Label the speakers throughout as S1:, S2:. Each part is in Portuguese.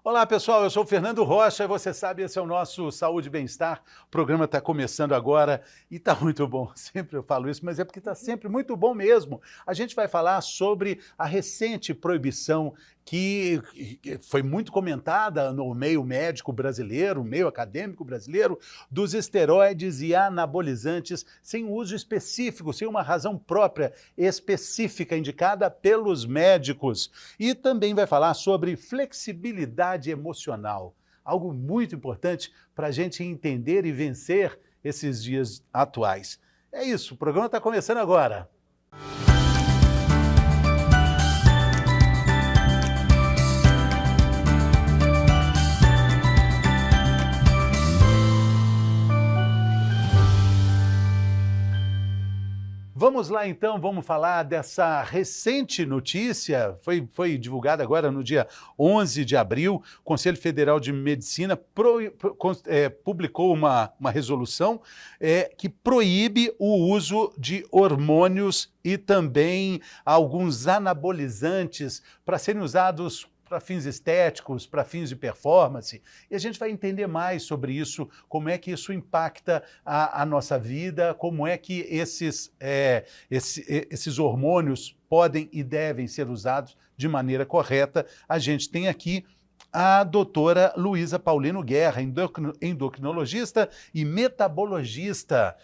S1: Olá pessoal, eu sou o Fernando Rocha e você sabe, esse é o nosso Saúde e Bem-Estar. O programa está começando agora e está muito bom, sempre eu falo isso, mas é porque está sempre muito bom mesmo. A gente vai falar sobre a recente proibição que foi muito comentada no meio médico brasileiro, meio acadêmico brasileiro, dos esteroides e anabolizantes sem uso específico, sem uma razão própria específica indicada pelos médicos. E também vai falar sobre flexibilidade emocional, algo muito importante para a gente entender e vencer esses dias atuais. É isso, o programa está começando agora. Vamos lá então, vamos falar dessa recente notícia, foi divulgada agora no dia 11 de abril, o Conselho Federal de Medicina publicou uma resolução que proíbe o uso de hormônios e também alguns anabolizantes para serem usados para fins estéticos, para fins de performance, e a gente vai entender mais sobre isso, como é que isso impacta a nossa vida, como é que esses hormônios podem e devem ser usados de maneira correta. A gente tem aqui a doutora Luísa Paulino Guerra, endocrinologista e metabologista.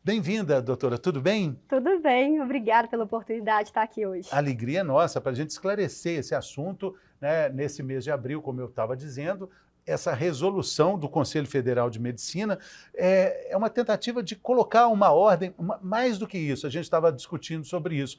S1: Bem-vinda, doutora, tudo bem?
S2: Tudo bem, obrigada pela oportunidade de estar aqui hoje.
S1: A alegria é nossa para a gente esclarecer esse assunto, né, nesse mês de abril, como eu estava dizendo. Essa resolução do Conselho Federal de Medicina é uma tentativa de colocar uma ordem, mais do que isso, a gente estava discutindo sobre isso.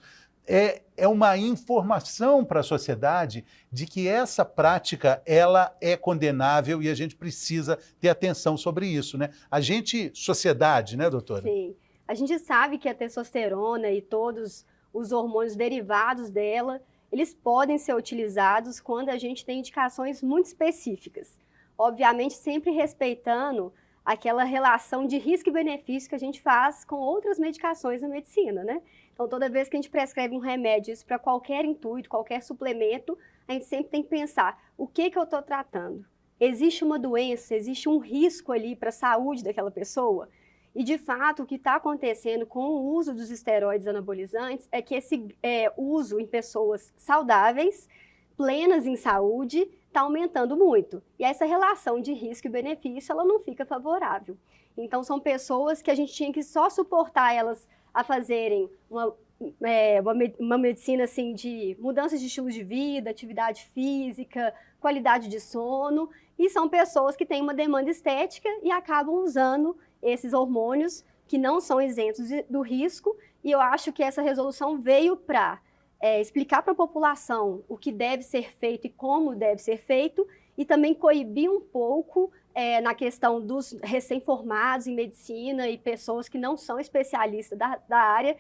S1: É uma informação para a sociedade de que essa prática ela é condenável e a gente precisa ter atenção sobre isso, né? A gente, sociedade, né, doutora?
S2: Sim. A gente sabe que a testosterona e todos os hormônios derivados dela, eles podem ser utilizados quando a gente tem indicações muito específicas. Obviamente, sempre respeitando aquela relação de risco e benefício que a gente faz com outras medicações na medicina, né? Então, toda vez que a gente prescreve um remédio, isso para qualquer intuito, qualquer suplemento, a gente sempre tem que pensar, o que eu estou tratando? Existe uma doença, existe um risco ali para a saúde daquela pessoa? E, de fato, o que está acontecendo com o uso dos esteroides anabolizantes é que esse uso em pessoas saudáveis, plenas em saúde, está aumentando muito. E essa relação de risco e benefício, ela não fica favorável. Então, são pessoas que a gente tinha que só suportar elas a fazerem uma medicina assim, de mudanças de estilo de vida, atividade física, qualidade de sono, e são pessoas que têm uma demanda estética e acabam usando esses hormônios que não são isentos do risco, e eu acho que essa resolução veio para explicar para a população o que deve ser feito e como deve ser feito, e também coibir um pouco na questão dos recém-formados em medicina e pessoas que não são especialistas da área,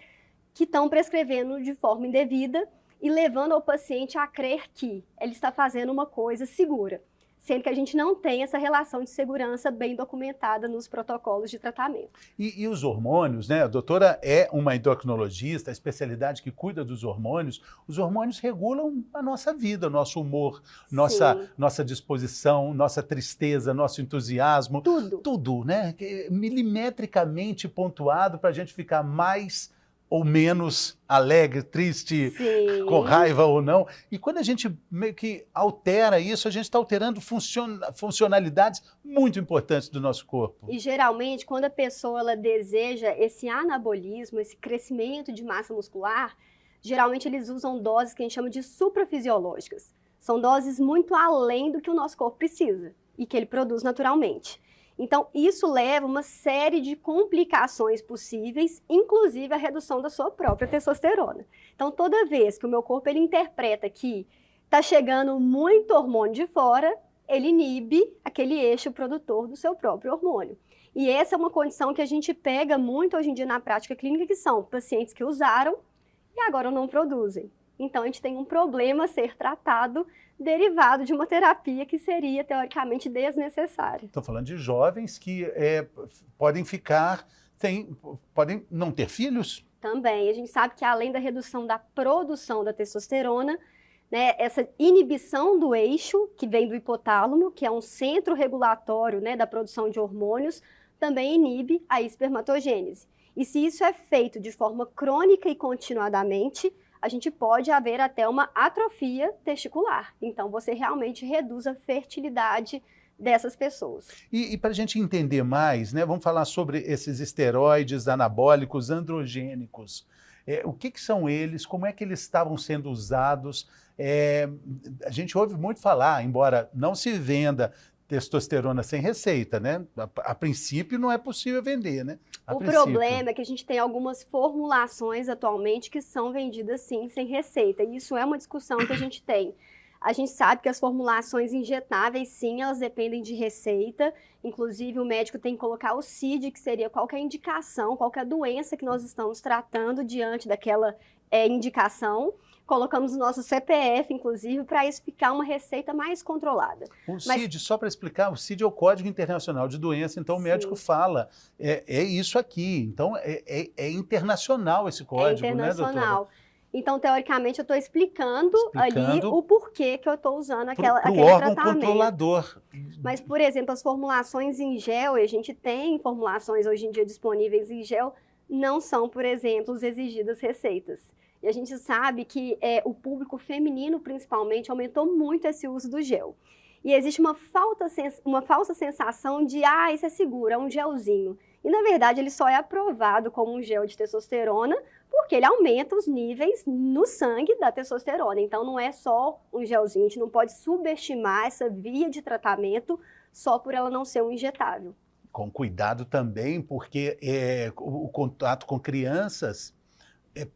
S2: que estão prescrevendo de forma indevida e levando ao paciente a crer que ele está fazendo uma coisa segura, sendo que a gente não tem essa relação de segurança bem documentada nos protocolos de tratamento.
S1: E os hormônios, né? A doutora é uma endocrinologista, a especialidade que cuida dos hormônios. Os hormônios regulam a nossa vida, nosso humor, nossa disposição, nossa tristeza, nosso entusiasmo.
S2: Tudo.
S1: Tudo, né? Milimetricamente pontuado para a gente ficar mais ou menos alegre, triste,
S2: Sim.
S1: Com raiva ou não. E quando a gente meio que altera isso, a gente está alterando funcionalidades muito importantes do nosso corpo.
S2: E geralmente, quando a pessoa ela deseja esse anabolismo, esse crescimento de massa muscular, geralmente eles usam doses que a gente chama de suprafisiológicas. São doses muito além do que o nosso corpo precisa e que ele produz naturalmente. Então, isso leva a uma série de complicações possíveis, inclusive a redução da sua própria testosterona. Então, toda vez que o meu corpo ele interpreta que está chegando muito hormônio de fora, ele inibe aquele eixo produtor do seu próprio hormônio. E essa é uma condição que a gente pega muito hoje em dia na prática clínica, que são pacientes que usaram e agora não produzem. Então, a gente tem um problema a ser tratado derivado de uma terapia que seria, teoricamente, desnecessária.
S1: Estou falando de jovens que podem podem não ter filhos?
S2: Também. A gente sabe que, além da redução da produção da testosterona, né, essa inibição do eixo, que vem do hipotálamo, que é um centro regulatório, né, da produção de hormônios, também inibe a espermatogênese. E se isso é feito de forma crônica e continuadamente, a gente pode haver até uma atrofia testicular. Então, você realmente reduz a fertilidade dessas pessoas.
S1: E para a gente entender mais, né, vamos falar sobre esses esteroides anabólicos androgênicos. O que são eles? Como é que eles estavam sendo usados? A gente ouve muito falar, embora não se venda testosterona sem receita, né? A princípio não é possível vender, né?
S2: O problema é que a gente tem algumas formulações atualmente que são vendidas sim, sem receita. E isso é uma discussão que a gente tem. A gente sabe que as formulações injetáveis, sim, elas dependem de receita. Inclusive, o médico tem que colocar o CID, que seria qual que é a indicação, qual que é a doença que nós estamos tratando diante daquela indicação. Colocamos o nosso CPF, inclusive, para isso ficar uma receita mais controlada.
S1: O CID, só para explicar, o CID é o Código Internacional de Doença, então o médico fala, é isso aqui. Então, é internacional esse código, né, doutora? É internacional.
S2: Então, teoricamente, eu estou explicando ali o porquê que eu estou usando aquele
S1: órgão
S2: tratamento.
S1: Controlador.
S2: Mas, por exemplo, as formulações em gel, e a gente tem formulações hoje em dia disponíveis em gel, não são, por exemplo, as exigidas receitas. E a gente sabe que o público feminino, principalmente, aumentou muito esse uso do gel. E existe uma falsa sensação de, isso é seguro, é um gelzinho. E, na verdade, ele só é aprovado como um gel de testosterona porque ele aumenta os níveis no sangue da testosterona. Então, não é só um gelzinho, a gente não pode subestimar essa via de tratamento só por ela não ser um injetável.
S1: Com cuidado também, porque o contato com crianças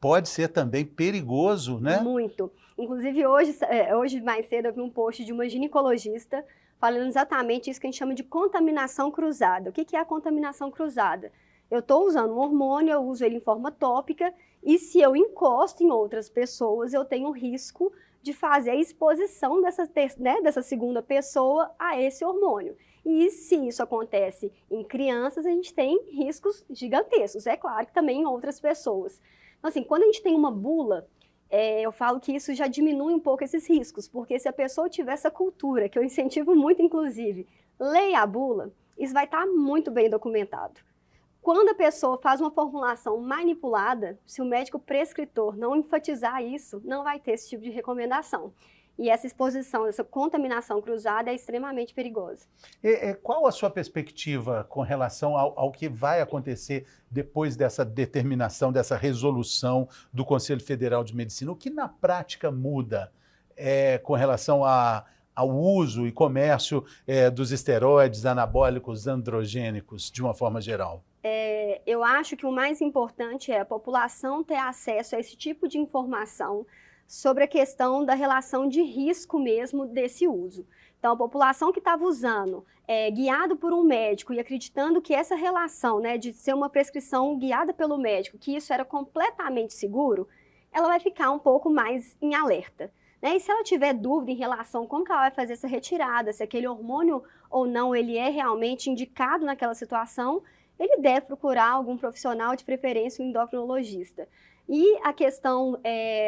S1: pode ser também perigoso, né?
S2: Muito. Inclusive, hoje mais cedo, eu vi um post de uma ginecologista falando exatamente isso que a gente chama de contaminação cruzada. O que é a contaminação cruzada? Eu estou usando um hormônio, eu uso ele em forma tópica, e se eu encosto em outras pessoas, eu tenho risco de fazer a exposição dessa segunda pessoa a esse hormônio. E se isso acontece em crianças, a gente tem riscos gigantescos. É claro que também em outras pessoas. Então, assim, quando a gente tem uma bula, eu falo que isso já diminui um pouco esses riscos, porque se a pessoa tiver essa cultura, que eu incentivo muito, inclusive, leia a bula, isso vai estar muito bem documentado. Quando a pessoa faz uma formulação manipulada, se o médico prescritor não enfatizar isso, não vai ter esse tipo de recomendação. E essa exposição, essa contaminação cruzada é extremamente perigosa.
S1: Qual a sua perspectiva com relação ao que vai acontecer depois dessa determinação, dessa resolução do Conselho Federal de Medicina? O que na prática muda com relação ao uso e comércio dos esteroides anabólicos androgênicos, de uma forma geral?
S2: Eu acho que o mais importante é a população ter acesso a esse tipo de informação sobre a questão da relação de risco mesmo desse uso. Então, a população que estava usando, guiado por um médico e acreditando que essa relação, né, de ser uma prescrição guiada pelo médico, que isso era completamente seguro, ela vai ficar um pouco mais em alerta. Né? E se ela tiver dúvida em relação a como que ela vai fazer essa retirada, se aquele hormônio ou não ele é realmente indicado naquela situação, ele deve procurar algum profissional, de preferência um endocrinologista. E a questão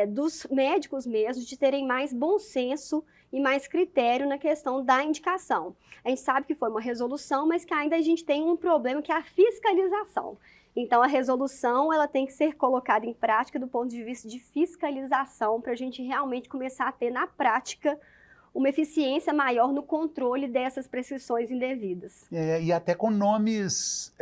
S2: dos médicos mesmo, de terem mais bom senso e mais critério na questão da indicação. A gente sabe que foi uma resolução, mas que ainda a gente tem um problema que é a fiscalização. Então, a resolução ela tem que ser colocada em prática do ponto de vista de fiscalização, para a gente realmente começar a ter na prática uma eficiência maior no controle dessas prescrições indevidas.
S1: E até com nomes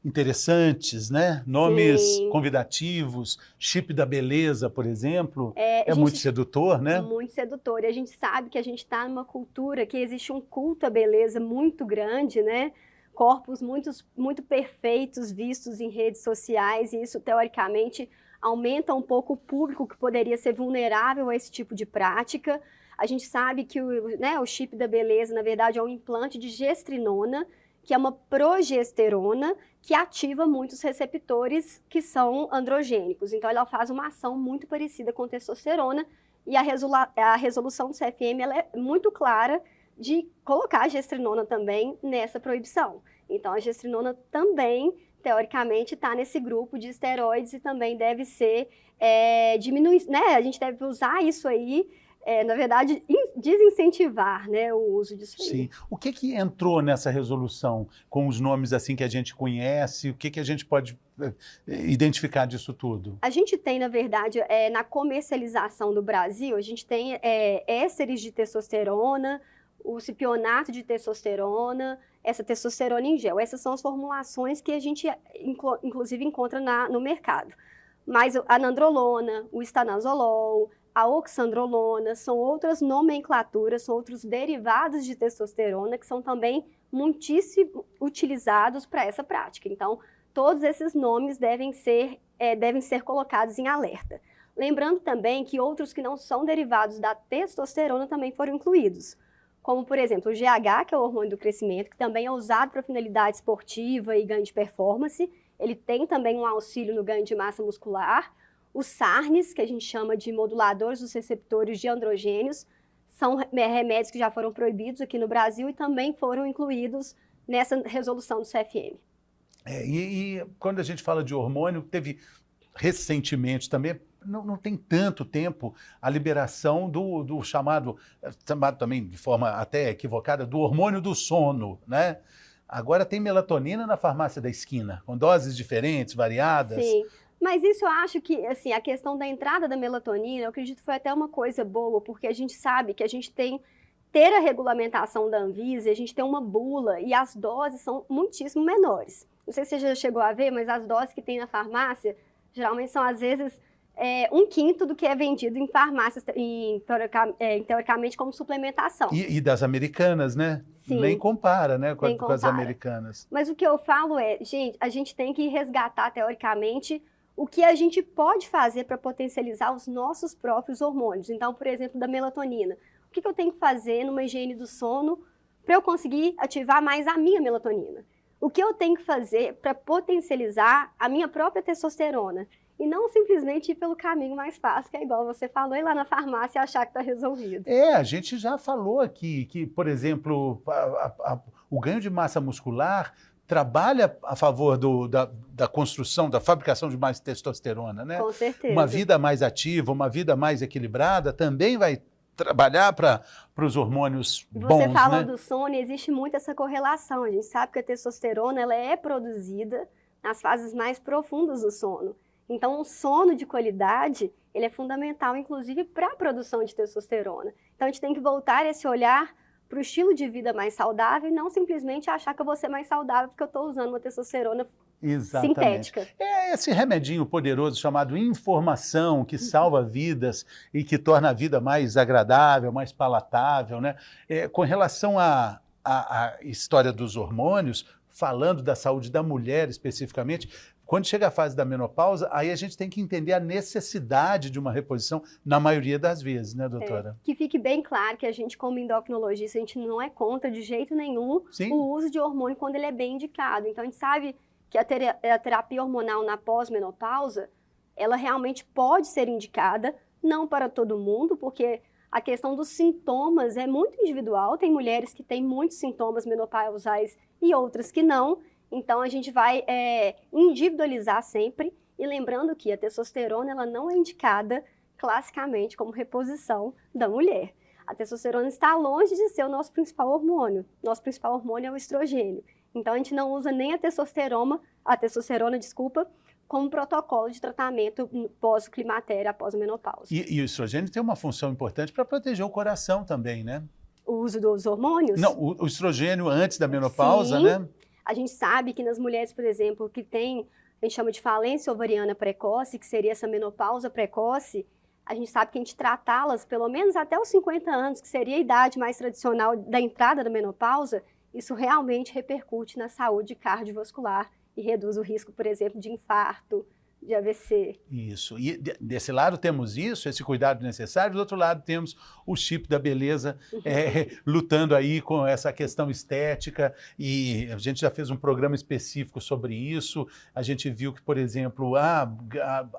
S1: interessantes, né? Nomes convidativos, chip da beleza, por exemplo, muito sedutor, né?
S2: Muito sedutor. E a gente sabe que a gente está numa cultura que existe um culto à beleza muito grande, né? Corpos muito perfeitos vistos em redes sociais, e isso, teoricamente, aumenta um pouco o público que poderia ser vulnerável a esse tipo de prática. A gente sabe que o chip da beleza, na verdade, é um implante de gestrinona, que é uma progesterona que ativa muitos receptores que são androgênicos. Então, ela faz uma ação muito parecida com testosterona, e a resolução do CFM ela é muito clara de colocar a gestrinona também nessa proibição. Então, a gestrinona também, teoricamente, está nesse grupo de esteroides e também deve ser diminuída, né? A gente deve usar isso aí na verdade, desincentivar, né, o uso disso aí.
S1: Sim. O que entrou nessa resolução com os nomes assim que a gente conhece? O que a gente pode identificar disso tudo?
S2: A gente tem, na verdade, na comercialização do Brasil, a gente tem ésteres de testosterona, o cipionato de testosterona, essa testosterona em gel. Essas são as formulações que a gente, inclusive, encontra no mercado. Mas a nandrolona, o estanazolol, a oxandrolona, são outras nomenclaturas, são outros derivados de testosterona que são também muitíssimo utilizados para essa prática. Então, todos esses nomes devem ser colocados em alerta. Lembrando também que outros que não são derivados da testosterona também foram incluídos, como, por exemplo, o GH, que é o hormônio do crescimento, que também é usado para finalidade esportiva e ganho de performance. Ele tem também um auxílio no ganho de massa muscular. Os SARNs, que a gente chama de moduladores dos receptores de androgênios, são remédios que já foram proibidos aqui no Brasil e também foram incluídos nessa resolução do CFM.
S1: E quando a gente fala de hormônio, teve recentemente também, não tem tanto tempo, a liberação do chamado também de forma até equivocada, do hormônio do sono, né? Agora tem melatonina na farmácia da esquina, com doses diferentes, variadas.
S2: Sim, mas isso eu acho que, assim, a questão da entrada da melatonina, eu acredito que foi até uma coisa boa, porque a gente sabe que a gente ter a regulamentação da Anvisa, a gente tem uma bula e as doses são muitíssimo menores. Não sei se você já chegou a ver, mas as doses que tem na farmácia, geralmente são, às vezes, 1/5 do que é vendido em farmácias, teoricamente, como suplementação.
S1: E das americanas, né?
S2: Sim.
S1: Nem compara, né, com as americanas.
S2: Mas o que eu falo é, gente, a gente tem que resgatar, teoricamente, o que a gente pode fazer para potencializar os nossos próprios hormônios. Então, por exemplo, da melatonina. O que eu tenho que fazer numa higiene do sono para eu conseguir ativar mais a minha melatonina? O que eu tenho que fazer para potencializar a minha própria testosterona? E não simplesmente ir pelo caminho mais fácil, que é igual você falou, ir lá na farmácia e achar que está resolvido.
S1: A gente já falou aqui que, por exemplo, o ganho de massa muscular trabalha a favor da construção, da fabricação de mais testosterona, né?
S2: Com certeza.
S1: Uma vida mais ativa, uma vida mais equilibrada também vai trabalhar para os hormônios bons,
S2: Você fala, né,
S1: do
S2: sono, existe muito essa correlação. A gente sabe que a testosterona ela é produzida nas fases mais profundas do sono. Então, o sono de qualidade, ele é fundamental, inclusive, para a produção de testosterona. Então, a gente tem que voltar esse olhar para o estilo de vida mais saudável e não simplesmente achar que eu vou ser mais saudável porque eu estou usando uma testosterona sintética.
S1: É esse remedinho poderoso chamado informação que salva vidas e que torna a vida mais agradável, mais palatável, né? Com relação à história dos hormônios, falando da saúde da mulher especificamente, quando chega a fase da menopausa, aí a gente tem que entender a necessidade de uma reposição na maioria das vezes, né, doutora?
S2: Que fique bem claro que a gente, como endocrinologista, a gente não é contra de jeito nenhum o uso de hormônio quando ele é bem indicado. Então, a gente sabe que a terapia hormonal na pós-menopausa, ela realmente pode ser indicada, não para todo mundo, porque a questão dos sintomas é muito individual. Tem mulheres que têm muitos sintomas menopausais e outras que não. Então, a gente vai individualizar sempre. E lembrando que a testosterona ela não é indicada classicamente como reposição da mulher. A testosterona está longe de ser o nosso principal hormônio. Nosso principal hormônio é o estrogênio. Então, a gente não usa nem a testosterona, como protocolo de tratamento pós-climatério, após a menopausa.
S1: E o estrogênio tem uma função importante para proteger o coração também, né?
S2: O uso dos hormônios?
S1: Não, o estrogênio antes da menopausa,
S2: sim,
S1: né?
S2: A gente sabe que nas mulheres, por exemplo, que tem, a gente chama de falência ovariana precoce, que seria essa menopausa precoce, a gente sabe que a gente tratá-las pelo menos até os 50 anos, que seria a idade mais tradicional da entrada da menopausa, isso realmente repercute na saúde cardiovascular e reduz o risco, por exemplo, de infarto, de AVC.
S1: Isso. E desse lado temos isso, esse cuidado necessário, do outro lado temos o chip da beleza lutando aí com essa questão estética, e a gente já fez um programa específico sobre isso. A gente viu que, por exemplo,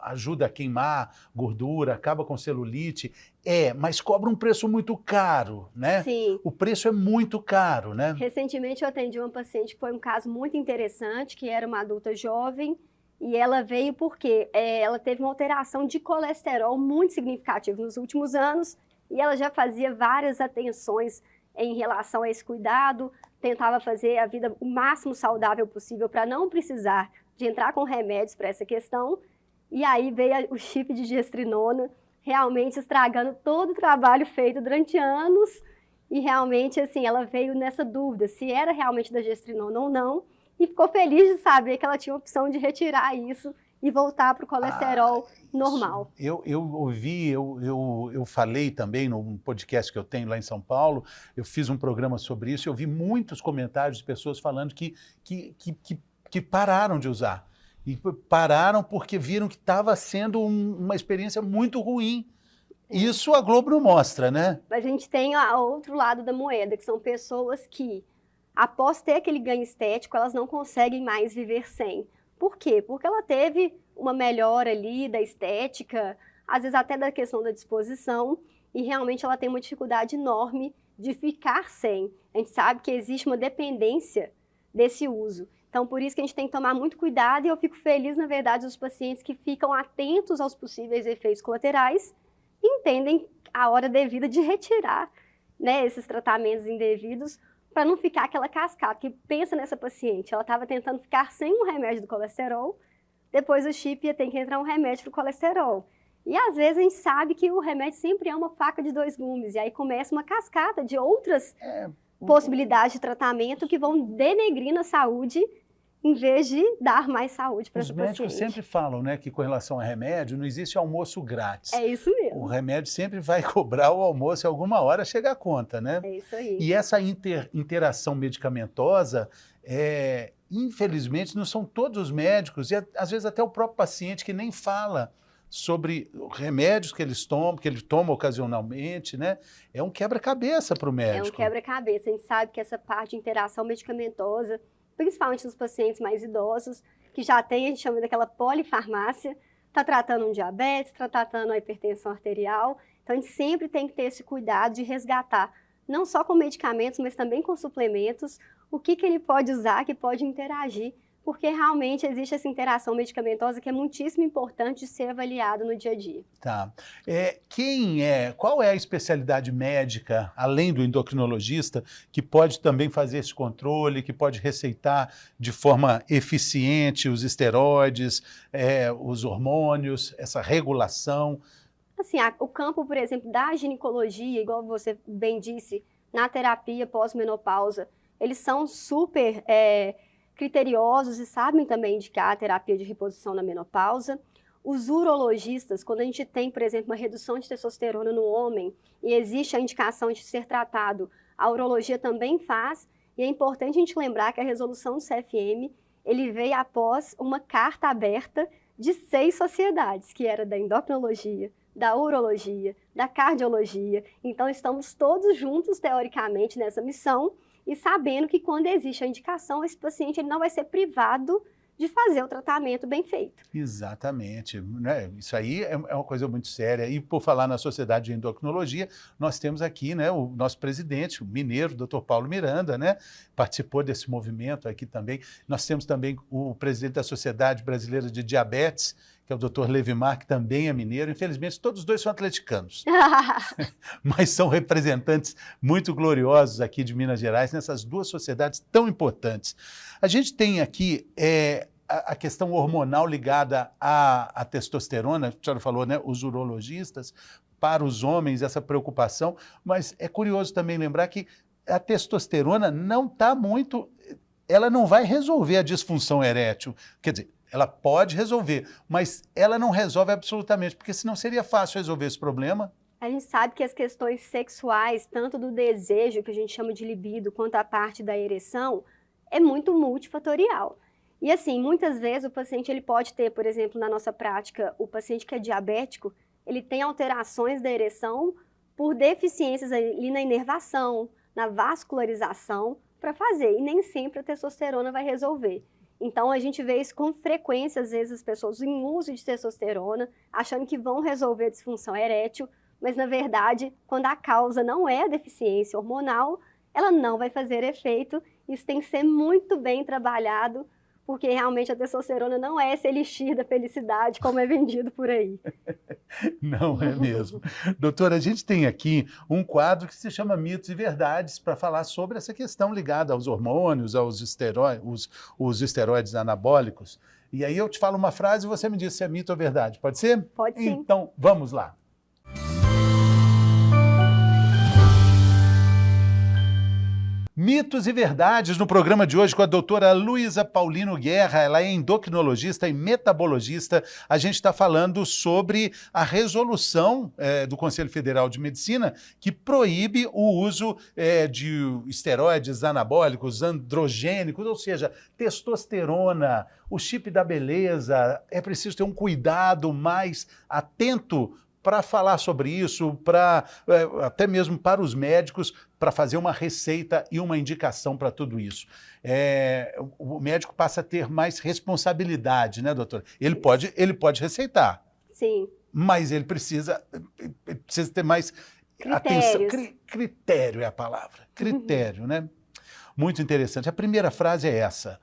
S1: ajuda a queimar gordura, acaba com celulite, mas cobra um preço muito caro, né?
S2: Sim.
S1: O preço é muito caro, né?
S2: Recentemente eu atendi uma paciente que foi um caso muito interessante, que era uma adulta jovem, e ela veio porque ela teve uma alteração de colesterol muito significativa nos últimos anos e ela já fazia várias atenções em relação a esse cuidado, tentava fazer a vida o máximo saudável possível para não precisar de entrar com remédios para essa questão, e aí veio o chip de gestrinona, realmente estragando todo o trabalho feito durante anos, e realmente, assim, ela veio nessa dúvida se era realmente da gestrinona ou não, e ficou feliz de saber que ela tinha a opção de retirar isso e voltar para o colesterol normal.
S1: Eu ouvi, eu falei também num podcast que eu tenho lá em São Paulo, eu fiz um programa sobre isso, eu vi muitos comentários de pessoas falando que pararam de usar. E pararam porque viram que estava sendo uma experiência muito ruim. Isso a Globo não mostra, né?
S2: A gente tem o outro lado da moeda, que são pessoas que, após ter aquele ganho estético, elas não conseguem mais viver sem. Por quê? Porque ela teve uma melhora ali da estética, às vezes até da questão da disposição, e realmente ela tem uma dificuldade enorme de ficar sem. A gente sabe que existe uma dependência desse uso. Então, por isso que a gente tem que tomar muito cuidado, e eu fico feliz, na verdade, dos pacientes que ficam atentos aos possíveis efeitos colaterais e entendem a hora devida de retirar, né, esses tratamentos indevidos, para não ficar aquela cascata. Que pensa nessa paciente, ela estava tentando ficar sem um remédio do colesterol, depois o chip ia ter que entrar um remédio para o colesterol. E às vezes a gente sabe que o remédio sempre é uma faca de dois gumes, e aí começa uma cascata de outras possibilidades de tratamento que vão denegrindo a saúde, em vez de dar mais saúde para essa paciente.
S1: Os médicos sempre falam, né, que com relação a remédio não existe almoço grátis.
S2: É isso mesmo.
S1: O remédio sempre vai cobrar o almoço e alguma hora chega a conta, né?
S2: É isso aí.
S1: E essa interação medicamentosa, infelizmente, não são todos os médicos, e às vezes até o próprio paciente que nem fala sobre remédios que ele toma ocasionalmente, né? É um quebra-cabeça para o médico.
S2: É um quebra-cabeça. A gente sabe que essa parte de interação medicamentosa, principalmente nos pacientes mais idosos, que já tem, a gente chama daquela polifarmácia, está tratando um diabetes, está tratando a hipertensão arterial. Então, a gente sempre tem que ter esse cuidado de resgatar, não só com medicamentos, mas também com suplementos, o que ele pode usar, que pode interagir, porque realmente existe essa interação medicamentosa que é muitíssimo importante de ser avaliado no dia a dia.
S1: Tá. Qual é a especialidade médica, além do endocrinologista, que pode também fazer esse controle, que pode receitar de forma eficiente os esteroides, os hormônios, essa regulação?
S2: Assim, o campo, por exemplo, da ginecologia, igual você bem disse, na terapia pós-menopausa, eles são super criteriosos e sabem também indicar a terapia de reposição na menopausa. Os urologistas, quando a gente tem, por exemplo, uma redução de testosterona no homem e existe a indicação de ser tratado, a urologia também faz, e é importante a gente lembrar que a resolução do CFM, ele veio após uma carta aberta de 6 sociedades, que era da endocrinologia, da urologia, da cardiologia. Então, estamos todos juntos, teoricamente, nessa missão, e sabendo que quando existe a indicação, esse paciente ele não vai ser privado de fazer o tratamento bem feito.
S1: Exatamente. Né? Isso aí é uma coisa muito séria. E por falar na Sociedade de Endocrinologia, nós temos aqui, né, o nosso presidente, o mineiro, o Dr. Paulo Miranda, né, participou desse movimento aqui também. Nós temos também o presidente da Sociedade Brasileira de Diabetes, que é o Dr. Levimar, que também é mineiro. Infelizmente, todos os dois são atleticanos, mas são representantes muito gloriosos aqui de Minas Gerais, nessas duas sociedades tão importantes. A gente tem aqui a questão hormonal ligada à testosterona, a senhora falou, né, os urologistas, para os homens, essa preocupação, mas é curioso também lembrar que a testosterona ela não vai resolver a disfunção erétil, quer dizer, ela pode resolver, mas ela não resolve absolutamente, porque senão seria fácil resolver esse problema.
S2: A gente sabe que as questões sexuais, tanto do desejo, que a gente chama de libido, quanto a parte da ereção, é muito multifatorial. E assim, muitas vezes o paciente ele pode ter, por exemplo, na nossa prática, o paciente que é diabético, ele tem alterações da ereção por deficiências ali na inervação, na vascularização, para fazer. E nem sempre a testosterona vai resolver. Então, a gente vê isso com frequência, às vezes, as pessoas em uso de testosterona, achando que vão resolver a disfunção erétil, mas, na verdade, quando a causa não é a deficiência hormonal, ela não vai fazer efeito. Isso tem que ser muito bem trabalhado, porque realmente a testosterona não é esse elixir da felicidade como é vendido por aí.
S1: Não é mesmo. Doutora, a gente tem aqui um quadro que se chama Mitos e Verdades para falar sobre essa questão ligada aos hormônios, aos esteroides, os esteroides anabólicos. E aí eu te falo uma frase e você me diz se é mito ou verdade. Pode ser?
S2: Pode sim.
S1: Então, vamos lá. Mitos e verdades no programa de hoje com a doutora Luísa Paulino Guerra. Ela é endocrinologista e metabologista. A gente está falando sobre a resolução do Conselho Federal de Medicina que proíbe o uso de esteroides anabólicos, androgênicos, ou seja, testosterona, o chip da beleza. É preciso ter um cuidado mais atento para falar sobre isso, até mesmo para os médicos, para fazer uma receita e uma indicação para tudo isso. O médico passa a ter mais responsabilidade, né, doutor? Ele pode receitar.
S2: Sim.
S1: Mas ele precisa ter mais atenção. Critério é a palavra. Critério, né? Muito interessante. A primeira frase é essa.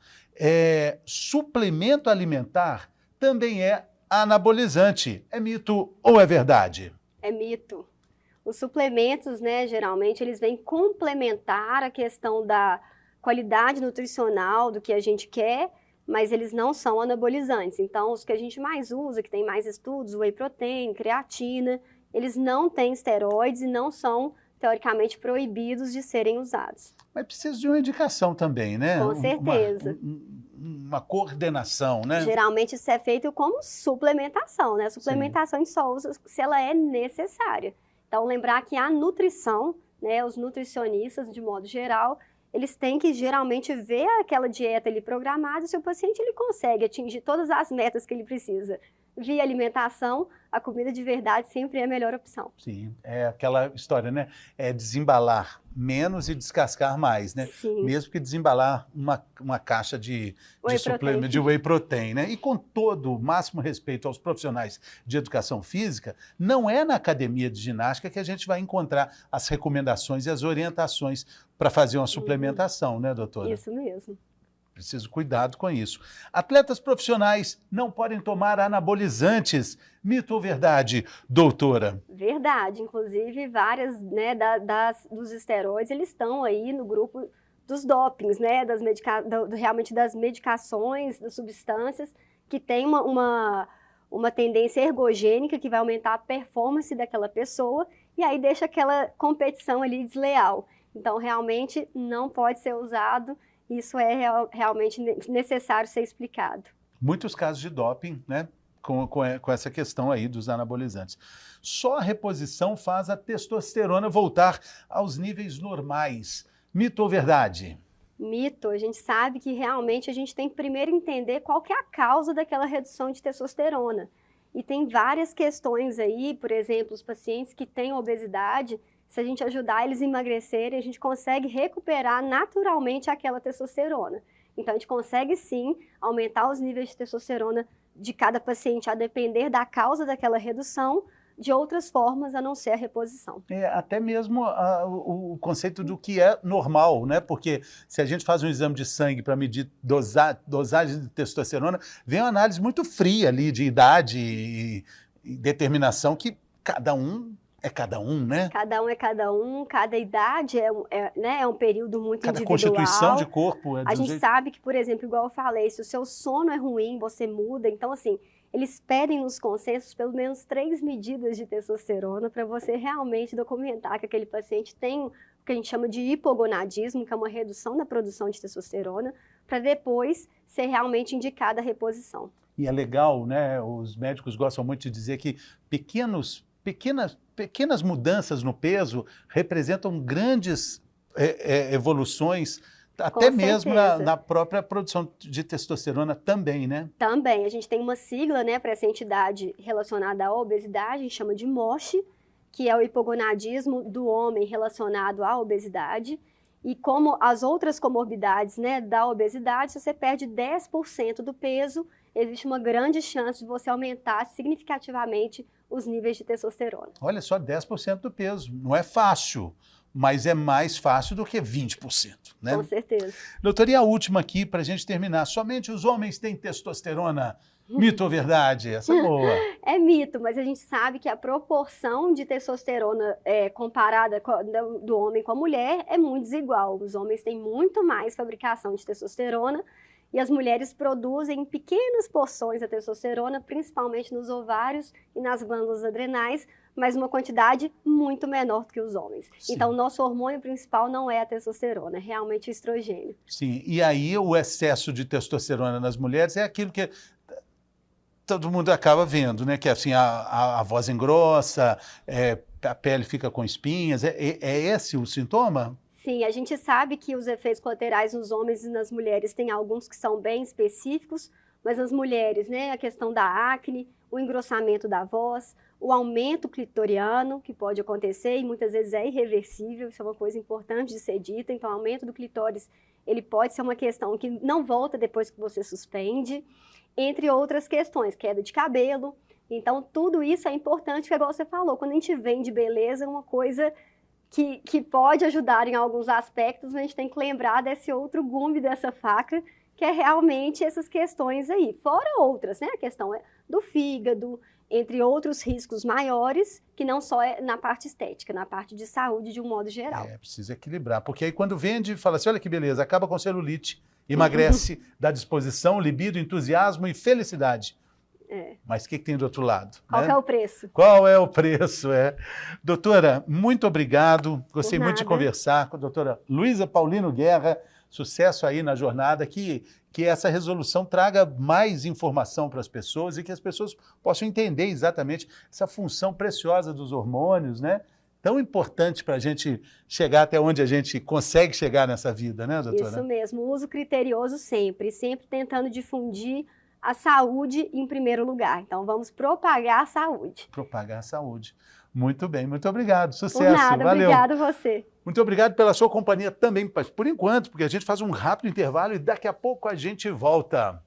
S1: Suplemento alimentar também é anabolizante. É mito ou é verdade?
S2: É mito. Os suplementos, né, geralmente, eles vêm complementar a questão da qualidade nutricional do que a gente quer, mas eles não são anabolizantes. Então, os que a gente mais usa, que tem mais estudos, whey protein, creatina, eles não têm esteroides e não são, teoricamente, proibidos de serem usados.
S1: Mas precisa de uma indicação também, né?
S2: Com certeza.
S1: Uma coordenação, né?
S2: Geralmente isso é feito como suplementação, né? Suplementação em só usa se ela é necessária. Então, lembrar que a nutrição, né, os nutricionistas, de modo geral, eles têm que geralmente ver aquela dieta ali programada, se o paciente ele consegue atingir todas as metas que ele precisa. Via alimentação, a comida de verdade sempre é a melhor opção.
S1: Sim, é aquela história, né? É desembalar menos e descascar mais, né?
S2: Sim.
S1: Mesmo que desembalar uma caixa de suplemento de whey protein, né? E com todo o máximo respeito aos profissionais de educação física, não é na academia de ginástica que a gente vai encontrar as recomendações e as orientações para fazer uma suplementação, né, doutora?
S2: Isso mesmo.
S1: Preciso cuidado com isso. Atletas profissionais não podem tomar anabolizantes. Mito ou verdade, doutora?
S2: Verdade. Inclusive, várias, né, dos esteroides, eles estão aí no grupo dos dopings, né, realmente das medicações, das substâncias, que tem uma tendência ergogênica que vai aumentar a performance daquela pessoa e aí deixa aquela competição ali desleal. Então, realmente, não pode ser usado. Isso é realmente necessário ser explicado.
S1: Muitos casos de doping, né? Com essa questão aí dos anabolizantes. Só a reposição faz a testosterona voltar aos níveis normais. Mito ou verdade?
S2: Mito. A gente sabe que realmente a gente tem que primeiro entender qual que é a causa daquela redução de testosterona. E tem várias questões aí, por exemplo, os pacientes que têm obesidade, se a gente ajudar eles a emagrecerem, a gente consegue recuperar naturalmente aquela testosterona. Então, a gente consegue sim aumentar os níveis de testosterona de cada paciente a depender da causa daquela redução, de outras formas a não ser a reposição.
S1: Até mesmo o conceito do que é normal, né? Porque se a gente faz um exame de sangue para medir dosagem de testosterona, vem uma análise muito fria ali de idade e determinação que cada um é cada um, né?
S2: Cada um é cada um, cada idade é um período muito
S1: cada
S2: individual.
S1: Cada constituição de corpo
S2: A gente sabe que, por exemplo, igual eu falei, se o seu sono é ruim, você muda. Então, assim, eles pedem nos consensos pelo menos 3 medidas de testosterona para você realmente documentar que aquele paciente tem o que a gente chama de hipogonadismo, que é uma redução da produção de testosterona, para depois ser realmente indicada a reposição.
S1: E é legal, né? Os médicos gostam muito de dizer que pequenas mudanças no peso representam grandes evoluções, até mesmo na própria produção de testosterona também, né?
S2: Também. A gente tem uma sigla, né, para essa entidade relacionada à obesidade, a gente chama de MOSH, que é o hipogonadismo do homem relacionado à obesidade. E como as outras comorbidades, né, da obesidade, se você perde 10% do peso, existe uma grande chance de você aumentar significativamente os níveis de testosterona.
S1: Olha só, 10% do peso. Não é fácil, mas é mais fácil do que 20%, né?
S2: Com certeza.
S1: Doutora, e a última aqui, para a gente terminar. Somente os homens têm testosterona? Mito ou verdade? Essa é boa.
S2: É mito, mas a gente sabe que a proporção de testosterona comparada do homem com a mulher é muito desigual. Os homens têm muito mais fabricação de testosterona e as mulheres produzem pequenas porções da testosterona, principalmente nos ovários e nas glândulas adrenais, mas uma quantidade muito menor do que os homens.
S1: Sim.
S2: Então, o nosso hormônio principal não é a testosterona, é realmente o estrogênio.
S1: Sim, e aí o excesso de testosterona nas mulheres é aquilo que todo mundo acaba vendo, né? Que assim, a voz engrossa, a pele fica com espinhas. É esse o sintoma?
S2: Sim, a gente sabe que os efeitos colaterais nos homens e nas mulheres tem alguns que são bem específicos, mas nas mulheres, né, a questão da acne, o engrossamento da voz, o aumento clitoriano, que pode acontecer e muitas vezes é irreversível, isso é uma coisa importante de ser dita, então o aumento do clitóris, ele pode ser uma questão que não volta depois que você suspende, entre outras questões, queda de cabelo. Então, tudo isso é importante, que igual você falou, quando a gente vende beleza, é uma coisa que pode ajudar em alguns aspectos, mas a gente tem que lembrar desse outro gume dessa faca, que é realmente essas questões aí. Fora outras, né? A questão do fígado, entre outros riscos maiores, que não só é na parte estética, na parte de saúde de um modo geral.
S1: Precisa equilibrar, porque aí quando vende, fala assim, olha que beleza, acaba com celulite, emagrece, dá disposição, libido, entusiasmo e felicidade. Mas o que tem do outro lado?
S2: Qual que é o preço?
S1: Qual é o preço? Doutora, muito obrigado. Gostei muito de conversar com a doutora Luísa Paulino Guerra. Sucesso aí na jornada, que essa resolução traga mais informação para as pessoas e que as pessoas possam entender exatamente essa função preciosa dos hormônios, né? Tão importante para a gente chegar até onde a gente consegue chegar nessa vida, né, doutora?
S2: Isso mesmo, uso criterioso sempre tentando difundir a saúde em primeiro lugar. Então, vamos propagar a saúde.
S1: Propagar a saúde. Muito bem, muito obrigado. Sucesso,
S2: por nada,
S1: valeu.
S2: Obrigado a você.
S1: Muito obrigado pela sua companhia também, por enquanto, porque a gente faz um rápido intervalo e daqui a pouco a gente volta.